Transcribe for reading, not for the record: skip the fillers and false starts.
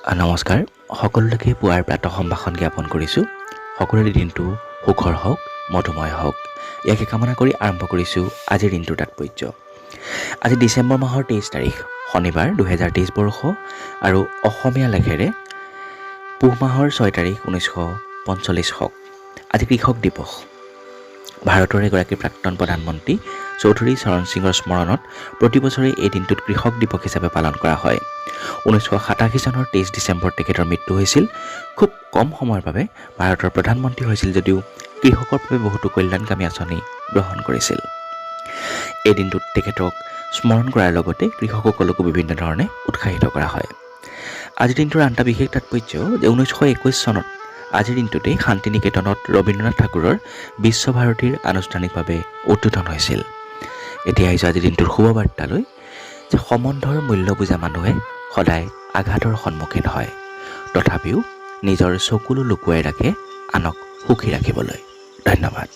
নমস্কাৰ সকলোলৈকে পুৱাৰ প্ৰাতঃ সম্ভাষণ জ্ঞাপন কৰিছোঁ। সকলোৰে দিনটো সুখৰ হওক, মধুময় হওক, ইয়াকে কামনা কৰি আৰম্ভ কৰিছোঁ আজিৰ দিনটোৰ তাৎপৰ্য। আজি ডিচেম্বৰ মাহৰ 23 তাৰিখ শনিবাৰ 2023 বৰ্ষ আৰু অসমীয়া লেখেৰে পুহ মাহৰ 6 তাৰিখ 1945 হওক। আজি কৃষক দিৱস। ভাৰতৰ এগৰাকী প্ৰাক্তন প্ৰধানমন্ত্ৰী চৌধুৰী চৰণ সিঙৰ স্মৰণত প্ৰতি বছৰে এই দিনটোত কৃষক দিৱস হিচাপে পালন কৰা হয়। 1987 চনৰ 23 ডিচেম্বৰত তেখেতৰ মৃত্যু হৈছিল। খুব কম সময়ৰ বাবে ভাৰতৰ প্ৰধানমন্ত্ৰী হৈছিল যদিও কৃষকৰ বাবে বহুতো কল্যাণকামী আঁচনি গ্ৰহণ কৰিছিল। এই দিনটোত তেখেতক স্মৰণ কৰাৰ লগতে কৃষকসকলকো বিভিন্ন ধৰণে উৎসাহিত কৰা হয়। আজিৰ দিনটোৰ আন এটা বিশেষ তাৎপৰ্য যে 1921 চনত আজিৰ দিনটোতেই শান্তি নিকেতনত ৰবীন্দ্ৰনাথ ঠাকুৰৰ বিশ্বভাৰতীৰ আনুষ্ঠানিকভাৱে উদ্বোধন হৈছিল। এতিয়া আহিছোঁ আজিৰ দিনটোৰ শুভবাৰ্তালৈ যে সম্বন্ধৰ মূল্য বুজা মানুহে সদায় আঘাতৰ সন্মুখীন হয়, তথাপিও নিজৰ চকুলো লুকুৱাই ৰাখে আনক সুখী ৰাখিবলৈ। ধন্যবাদ।